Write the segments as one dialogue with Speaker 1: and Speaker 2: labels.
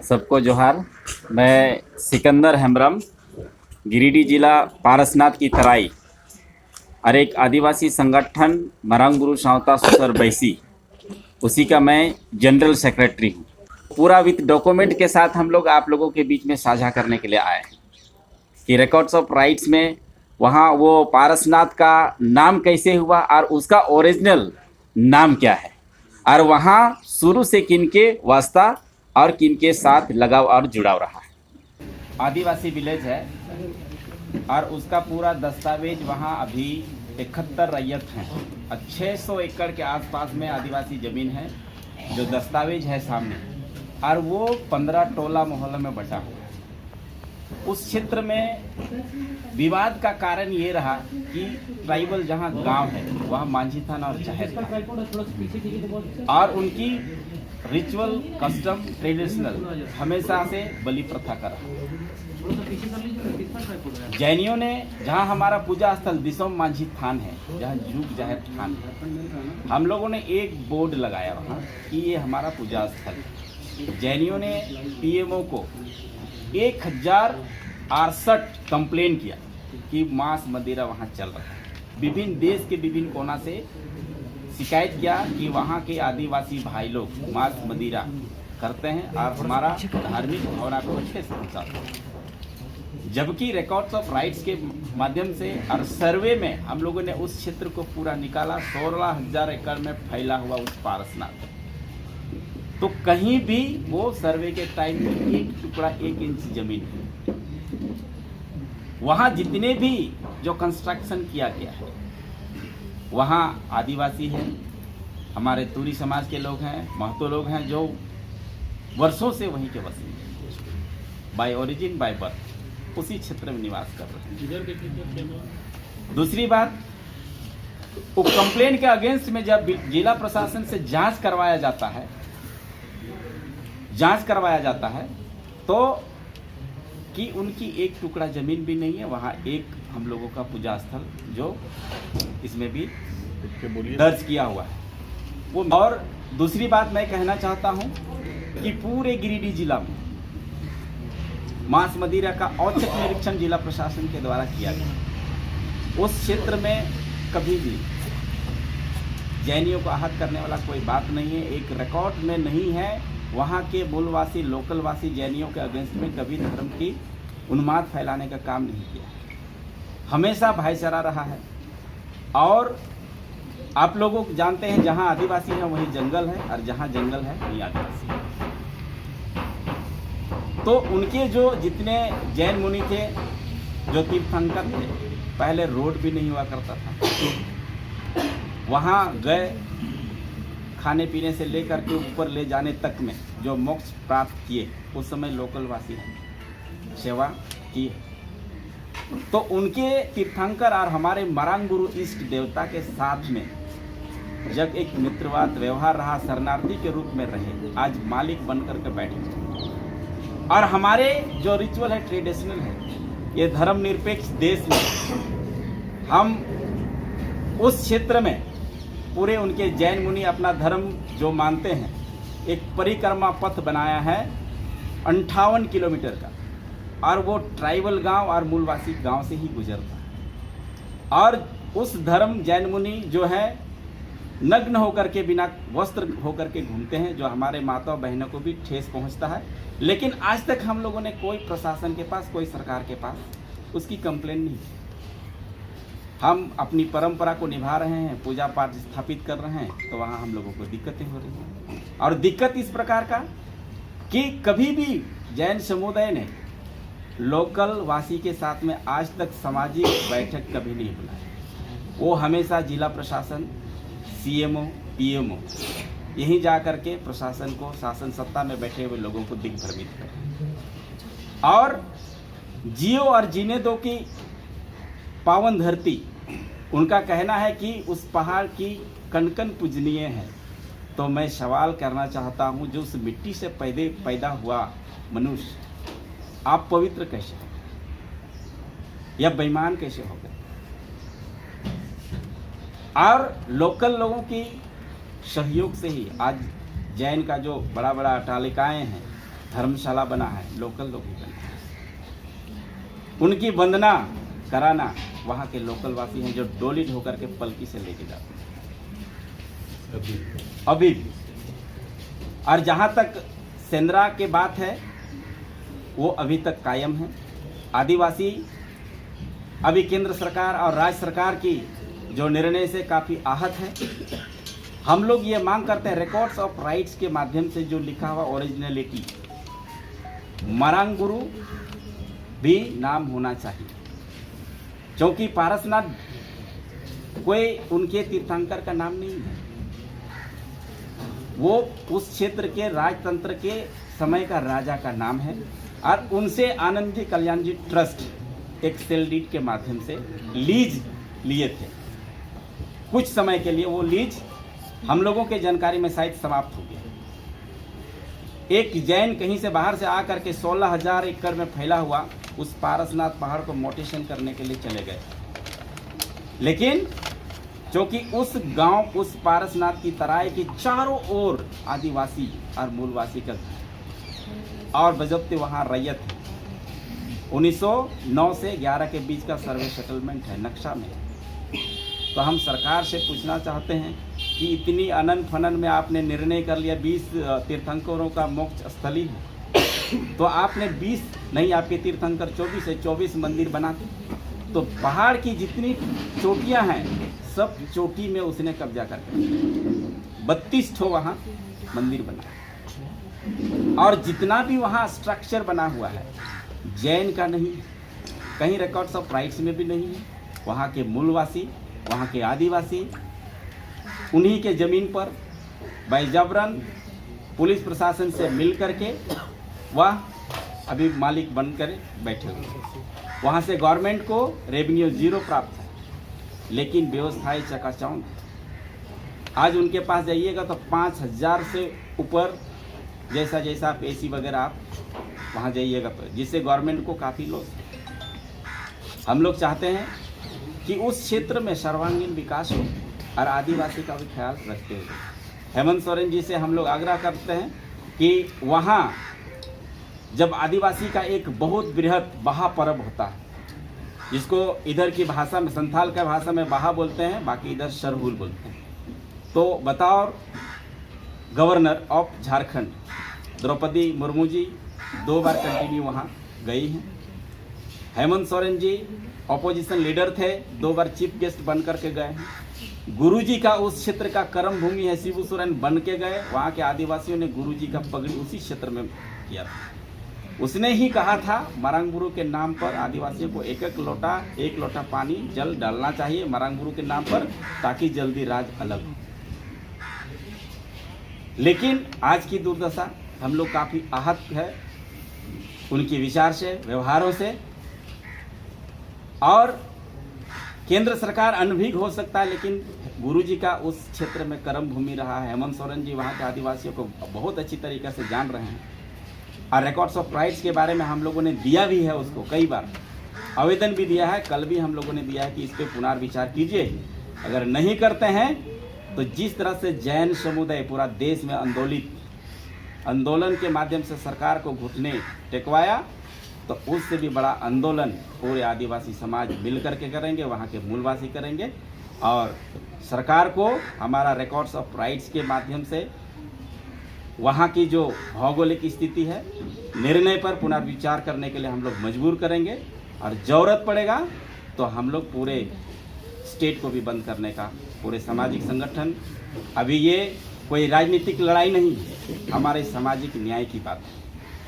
Speaker 1: सबको जोहार। मैं सिकंदर हेम्ब्रम, गिरिडीह जिला पारसनाथ की तराई और एक आदिवासी संगठन मरांगबुरु सावता सुसर बैसी, उसी का मैं जनरल सेक्रेटरी हूँ। पूरा विथ डॉक्यूमेंट के साथ हम लोग आप लोगों के बीच में साझा करने के लिए आए हैं कि रिकॉर्ड्स ऑफ राइट्स में वहाँ वो पारसनाथ का नाम कैसे हुआ और उसका ओरिजिनल नाम क्या है, और वहाँ शुरू से किनके वास्ता और किनके साथ लगाव और जुड़ाव रहा है। आदिवासी विलेज है और उसका पूरा दस्तावेज वहाँ अभी 71 रैयत हैं और 600 एकड़ के आसपास में आदिवासी ज़मीन है जो दस्तावेज है सामने, और वो 15 टोला मोहल्ला में बटा हुआ है। उस क्षेत्र में विवाद का कारण ये रहा कि ट्राइबल जहाँ गांव है वहाँ मांझी थाना और चहर था, और उनकी रिचुअल कस्टम ट्रेडिशनल हमेशा से बलि प्रथा का रहा। जैनियों ने जहाँ हमारा पूजा स्थल दिसोम मांझी थान है, जहाँ जुग जाहिर थान है, हम लोगों ने एक बोर्ड लगाया वहाँ कि ये हमारा पूजा स्थल है। जैनियों ने पीएमओ को 1068 कंप्लेन किया कि मांस मदिरा वहाँ चल रहा है। विभिन्न देश के विभिन्न कोना से शिकायत किया कि वहाँ के आदिवासी भाई लोग मांस मदिरा करते हैं और हमारा धार्मिक भावना को ठेस पहुँचाते हैं। जबकि रिकॉर्ड्स ऑफ राइट्स के माध्यम से और सर्वे में हम लोगों ने उस क्षेत्र को पूरा निकाला, 16,000 एकड़ में फैला हुआ उस पारसनाथ, तो कहीं भी वो सर्वे के टाइम में एक टुकड़ा 1 इंच जमीन है। वहाँ जितने भी जो कंस्ट्रक्शन किया गया है वहाँ आदिवासी हैं, हमारे तुरी समाज के लोग हैं, महतो लोग हैं जो वर्षों से वहीं के वसनीक बाय ओरिजिन बाय बर्थ उसी क्षेत्र में निवास कर रहे हैं। दूसरी बात, वो कंप्लेन के अगेंस्ट में जब जिला प्रशासन से जांच करवाया जाता है तो कि उनकी एक टुकड़ा जमीन भी नहीं है, वहाँ एक हम लोगों का पूजा स्थल जो इसमें भी दर्ज किया हुआ है वो। और दूसरी बात मैं कहना चाहता हूँ कि पूरे गिरिडीह जिला में मांस मदिरा का औचक निरीक्षण जिला प्रशासन के द्वारा किया गया। उस क्षेत्र में कभी भी जैनियों को आहत करने वाला कोई बात नहीं है, एक रिकॉर्ड में नहीं है। वहाँ के मूलवासी लोकलवासी जैनियों के अगेंस्ट में कभी धर्म की उन्माद फैलाने का काम नहीं किया, हमेशा भाईचारा रहा है। और आप लोगों को जानते हैं जहाँ आदिवासी है वहीं जंगल है, और जहाँ जंगल है वहीं आदिवासी है। तो उनके जो जितने जैन मुनि थे जो तीर्थंकर थे, पहले रोड भी नहीं हुआ करता था, वहाँ गए खाने पीने से लेकर के ऊपर ले जाने तक में जो मोक्ष प्राप्त किए उस समय लोकल वासी सेवा की। तो उनके तीर्थंकर और हमारे मरांगबुरु इष्ट देवता के साथ में जब एक मित्रवत व्यवहार रहा, शरणार्थी के रूप में रहे, आज मालिक बनकर के बैठे। और हमारे जो रिचुअल है ट्रेडिशनल है, ये धर्मनिरपेक्ष देश में हम उस क्षेत्र में पूरे उनके जैन मुनि अपना धर्म जो मानते हैं, एक परिक्रमा पथ बनाया है 58 किलोमीटर का, और वो ट्राइबल गांव और मूलवासी गांव से ही गुजरता है। और उस धर्म जैन मुनि जो है नग्न होकर के बिना वस्त्र होकर के घूमते हैं, जो हमारे माता बहनों को भी ठेस पहुंचता है। लेकिन आज तक हम लोगों ने कोई प्रशासन के पास, कोई सरकार के पास उसकी कंप्लेन नहीं की। हम अपनी परंपरा को निभा रहे हैं, पूजा पाठ स्थापित कर रहे हैं, तो वहाँ हम लोगों को दिक्कतें हो रही हैं। और दिक्कत इस प्रकार का कि कभी भी जैन समुदाय ने लोकल वासी के साथ में आज तक सामाजिक बैठक कभी नहीं बुलाई। वो हमेशा जिला प्रशासन, सीएमओ, पीएमओ यहीं जा कर के प्रशासन को, शासन सत्ता में बैठे हुए लोगों को दिग्भ्रमित करें। और जियो और जीने दो की पावन धरती, उनका कहना है कि उस पहाड़ की कण-कण पूजनीय है। तो मैं सवाल करना चाहता हूँ, जो उस मिट्टी से पैदा हुआ मनुष्य, आप पवित्र कैसे हो गए या बेईमान कैसे हो गए? और लोकल लोगों की सहयोग से ही आज जैन का जो बड़ा बड़ा अट्टालिकाएँ हैं धर्मशाला बना है, लोकल लोग ही बने हैं। उनकी वंदना कराना वहाँ के लोकल वासी हैं, जो डोली ढोकर के पलकी से लेके जाते हैं अभी भी। और जहाँ तक सेंद्रा के बात है, वो अभी तक कायम है। आदिवासी अभी केंद्र सरकार और राज्य सरकार की जो निर्णय से काफ़ी आहत है। हम लोग ये मांग करते हैं, रिकॉर्ड्स ऑफ राइट्स के माध्यम से जो लिखा हुआ ओरिजिनलिटी, मरांग गुरु भी नाम होना चाहिए, क्योंकि पारसनाथ कोई उनके तीर्थंकर का नाम नहीं है। वो उस क्षेत्र के राजतंत्र के समय का राजा का नाम है, और उनसे आनंद जी कल्याण जी ट्रस्ट एक सेल डीड के माध्यम से लीज लिए थे। कुछ समय के लिए वो लीज हम लोगों के जानकारी में शायद समाप्त हो गया। एक जैन कहीं से बाहर से आकर के 16,000 एकड़ में फैला हुआ उस पारसनाथ पहाड़ को मोटेशन करने के लिए चले गए, लेकिन क्योंकि उस गांव, उस पारसनाथ की तराई की चारों ओर आदिवासी और मूलवासी का घर और बजब्ते वहाँ रैयत है। 1909 से 11 के बीच का सर्वे सेटलमेंट है नक्शा में। तो हम सरकार से पूछना चाहते हैं कि इतनी अनन फनन में आपने निर्णय कर लिया 20 तीर्थंकरों का मोक्ष स्थली है, तो आपने 20 नहीं, आपके तीर्थंकर 24 है, 24 मंदिर बनाते। तो पहाड़ की जितनी चोटियां हैं सब चोटी में उसने कब्जा करके 32 ठो वहाँ मंदिर बना, और जितना भी वहाँ स्ट्रक्चर बना हुआ है जैन का नहीं, कहीं रिकॉर्ड्स ऑफ राइट्स में भी नहीं है। वहाँ के मूलवासी, वहाँ के आदिवासी उन्हीं के ज़मीन पर बैजबरन पुलिस प्रशासन से मिल करके वह अभी मालिक बनकर बैठे हुए। वहाँ से गवर्नमेंट को रेवेन्यू जीरो प्राप्त है, लेकिन व्यवस्थाएं चकाचौंध। आज उनके पास जाइएगा तो 5,000 से ऊपर जैसा जैसा आप एसी वगैरह आप वहाँ जाइएगा तो, जिससे गवर्नमेंट को काफ़ी लॉस है। हम लोग चाहते हैं कि उस क्षेत्र में सर्वांगीण विकास हो और आदिवासी का भी ख्याल रखते हुए हेमंत सोरेन जी से हम लोग आग्रह करते हैं कि वहाँ जब आदिवासी का एक बहुत बृहद बहा पर्व होता है, जिसको इधर की भाषा में, संथाल का भाषा में बहा बोलते हैं, बाकी इधर सरहुल बोलते हैं, तो बतौर गवर्नर ऑफ झारखंड द्रौपदी मुर्मू जी 2 बार कंटिन्यू वहाँ गई हैं। हेमंत सोरेन जी ऑपोजिशन लीडर थे, 2 बार चीफ गेस्ट बन करके गए हैं। गुरुजी का उस क्षेत्र का कर्म भूमि है, शिबू सोरेन बन के गए। वहाँ के आदिवासियों ने गुरुजी का पगड़ी उसी क्षेत्र में किया था। उसने ही कहा था मरांग गुरु के नाम पर आदिवासियों को एक लोटा पानी जल डालना चाहिए मरांग गुरु के नाम पर, ताकि जल्दी राज अलग हो। लेकिन आज की दुर्दशा, हम लोग काफ़ी आहत है उनके विचार से, व्यवहारों से, और केंद्र सरकार अनभिज्ञ हो सकता है, लेकिन गुरुजी का उस क्षेत्र में कर्म भूमि रहा है। हेमंत सोरेन जी वहाँ के आदिवासियों को बहुत अच्छी तरीके से जान रहे हैं, और रिकॉर्ड्स ऑफ राइट्स के बारे में हम लोगों ने दिया भी है, उसको कई बार आवेदन भी दिया है। कल भी हम लोगों ने दिया है कि इस पर पुनर्विचार कीजिए। अगर नहीं करते हैं तो जिस तरह से जैन समुदाय पूरा देश में आंदोलन के माध्यम से सरकार को घुटने टेकवाया, तो उससे भी बड़ा आंदोलन पूरे आदिवासी समाज मिल करके करेंगे, वहाँ के मूलवासी करेंगे, और सरकार को हमारा रिकॉर्ड्स ऑफ राइट्स के माध्यम से वहाँ की जो भौगोलिक स्थिति है, निर्णय पर पुनर्विचार करने के लिए हम लोग मजबूर करेंगे, और ज़रूरत पड़ेगा तो हम लोग पूरे स्टेट को भी बंद करने का, पूरे सामाजिक संगठन। अभी ये कोई राजनीतिक लड़ाई नहीं है, हमारे सामाजिक न्याय की बात है,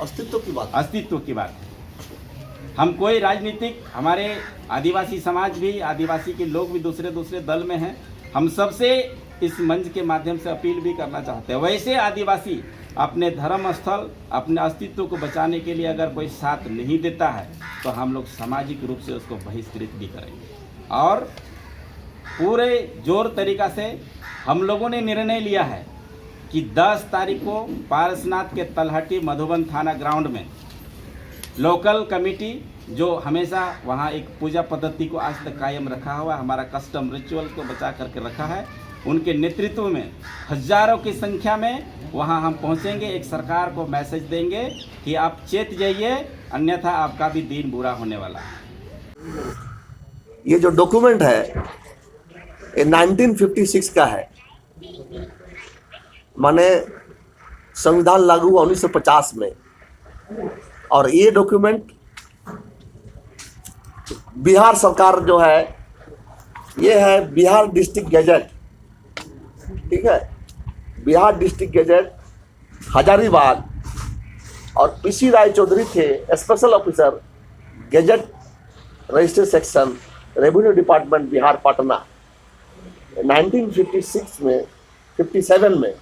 Speaker 1: अस्तित्व की बात है। हम कोई राजनीतिक, हमारे आदिवासी समाज भी, आदिवासी के लोग भी दूसरे दल में हैं। हम सबसे इस मंच के माध्यम से अपील भी करना चाहते हैं, वैसे आदिवासी अपने धर्म स्थल, अपने अस्तित्व को बचाने के लिए अगर कोई साथ नहीं देता है तो हम लोग सामाजिक रूप से उसको बहिष्कृत भी करेंगे। और पूरे जोर तरीका से हम लोगों ने निर्णय लिया है कि 10 तारीख को पारसनाथ के तलहटी मधुबन थाना ग्राउंड में लोकल कमेटी, जो हमेशा वहाँ एक पूजा पद्धति को आज तक कायम रखा हुआ, हमारा कस्टम रिचुअल को बचा करके रखा है, उनके नेतृत्व में हजारों की संख्या में वहां हम पहुंचेंगे। एक सरकार को मैसेज देंगे कि आप चेत जाइए, अन्यथा आपका भी दिन बुरा होने वाला है।
Speaker 2: ये जो डॉक्यूमेंट है ये 1956 का है, माने संविधान लागू हुआ 1950 में। और ये डॉक्यूमेंट बिहार सरकार जो है, ये है बिहार डिस्ट्रिक्ट गैजेट, ठीक है, बिहार डिस्ट्रिक्ट गैजेट हजारीबाग। और पीसी राय चौधरी थे special officer gadget register section, revenue department Bihar Patna. 1956 में 57 में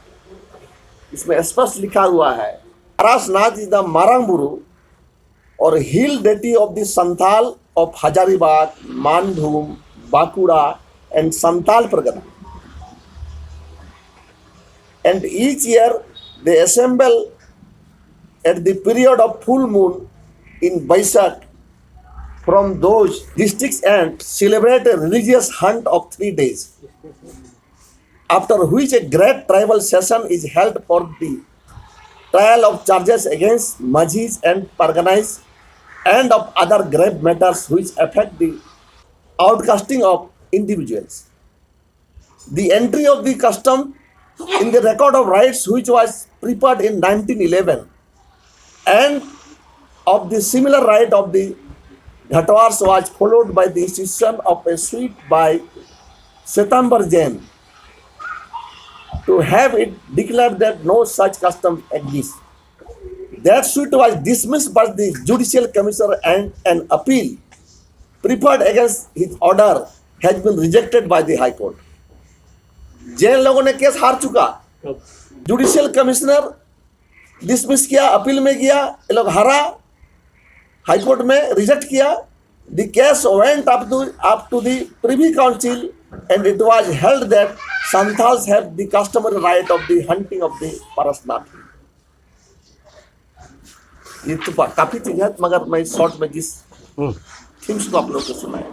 Speaker 2: इसमें स्पष्ट लिखा हुआ है, Parasnath is the Marang Buru or hill deity of the Santhal of Hazaribagh, Manbhum, Bankura and Santhal Pargana. And each year they assemble at the period of full moon in Baisakh from those districts and celebrate a religious hunt of 3 days, after which a great tribal session is held for the trial of charges against Majhis and Parganas and of other grave matters which affect the outcasting of individuals. The entry of the custom in the record of rights which was prepared in 1911 and of the similar right of the Ghatwars was followed by the institution of a suit by Setambar Jain to have it declared that no such custom exists. That suit was dismissed by the Judicial Commissioner and an appeal preferred against his order has been rejected by the High Court. Jain लोगों ने case हार चुका, judicial commissioner dismiss किया, appeal में गया, ये लोग हारा, हाई कोर्ट में रिजेक्ट किया। The case went up to the privy council and it was held that Santhals have the customary right of the hunting of the Parasnath. ये तो काफी चीज है, मगर मैं शॉर्ट में जिस थिंग्स को आप लोग को सुनाया,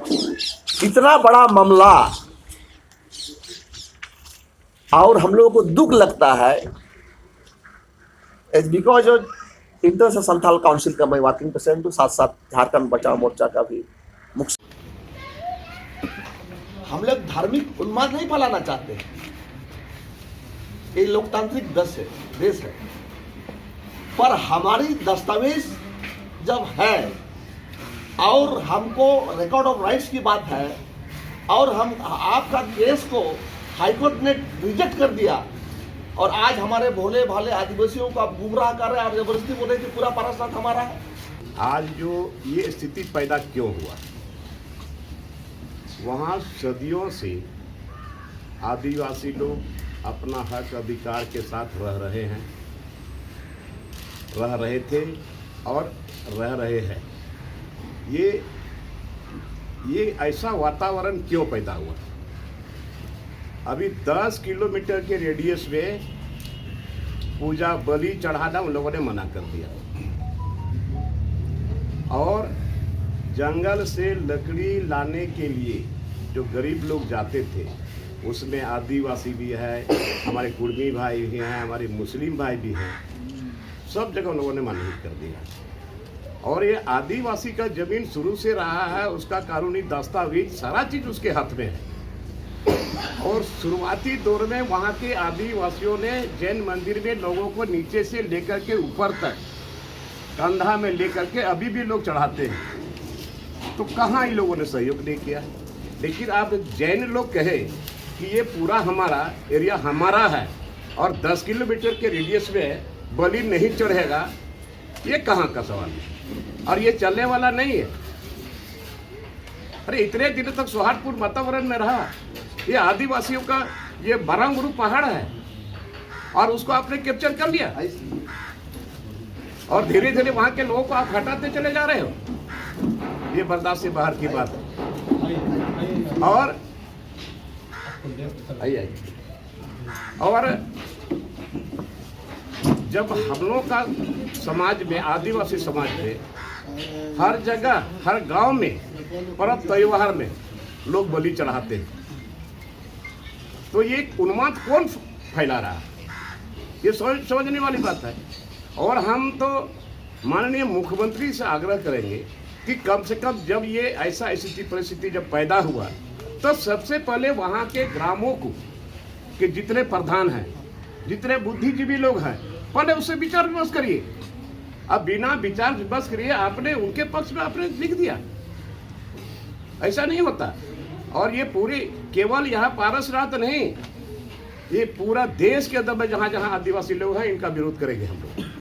Speaker 2: इतना बड़ा मामला और हम लोगों को दुख लगता है is because international Santhal council का मैं वर्किंग प्रेसिडेंट हूँ, साथ साथ झारखंड बचाओ मोर्चा का भी मुख्य। हम लोग धार्मिक उन्माद नहीं फैलाना चाहते, ये लोकतांत्रिक देश है, पर हमारी दस्तावेज जब है और हमको रिकॉर्ड ऑफ राइट्स की बात है और हम आपका केस को हाईकोर्ट ने रिजेक्ट कर दिया और आज हमारे भोले भाले आदिवासियों को आप गुमराह कर रहे हैं और जबरदस्ती बोल रहे कि पूरा पारसनाथ हमारा है।
Speaker 3: आज जो ये स्थिति पैदा क्यों हुआ, वहाँ सदियों से आदिवासी लोग अपना हक अधिकार के साथ रह रहे थे और रह रहे हैं। ये ऐसा वातावरण क्यों पैदा हुआ? अभी 10 किलोमीटर के रेडियस में पूजा बलि चढ़ाना उन लोगों ने मना कर दिया और जंगल से लकड़ी लाने के लिए जो गरीब लोग जाते थे उसमें आदिवासी भी है, हमारे कुर्मी भाई भी हैं, हमारे मुस्लिम भाई भी हैं, सब जगह उन लोगों ने मना कर दिया। और ये आदिवासी का जमीन शुरू से रहा है, उसका कानूनी दस्तावेज सारा चीज़ उसके हाथ में है। और शुरुआती दौर में वहाँ के आदिवासियों ने जैन मंदिर में लोगों को नीचे से लेकर के ऊपर तक कंधा में लेकर के अभी भी लोग चढ़ाते हैं। तो कहाँ इन लोगों ने सहयोग नहीं किया? लेकिन आप जैन लोग कहे कि ये पूरा हमारा एरिया हमारा है और 10 किलोमीटर के रेडियस में बलि नहीं चढ़ेगा, ये कहाँ का सवाल है? और ये चलने वाला नहीं है। अरे इतने दिनों तक सौहार्दपूर्ण वातावरण में रहा, ये आदिवासियों का ये मारंगबुरु पहाड़ है और उसको आपने कैप्चर कर लिया और धीरे धीरे वहां के लोगों को आप हटाते चले जा रहे हो। ये बर्दाश्त से बाहर की बात है। और जब हम लोग का समाज में, आदिवासी समाज में हर जगह हर गांव में पर्व त्योहार में लोग बलि चढ़ाते हैं, तो ये उन्माद कौन फैला रहा है? ये समझने वाली बात है। और हम तो माननीय मुख्यमंत्री से आग्रह करेंगे कि कम से कम जब ये ऐसा स्थिति परिस्थिति जब पैदा हुआ तो सबसे पहले वहाँ के ग्रामों को कि जितने प्रधान हैं, जितने बुद्धिजीवी लोग हैं, पहले उससे विचार विमर्श करिए। अब बिना विचार विमर्श करिए आपने उनके पक्ष में आपने लिख दिया, ऐसा नहीं होता। और ये पूरी केवल यहाँ पारसनाथ नहीं, ये पूरा देश के अंदर में जहाँ जहाँ आदिवासी लोग हैं इनका विरोध करेंगे हम लोग।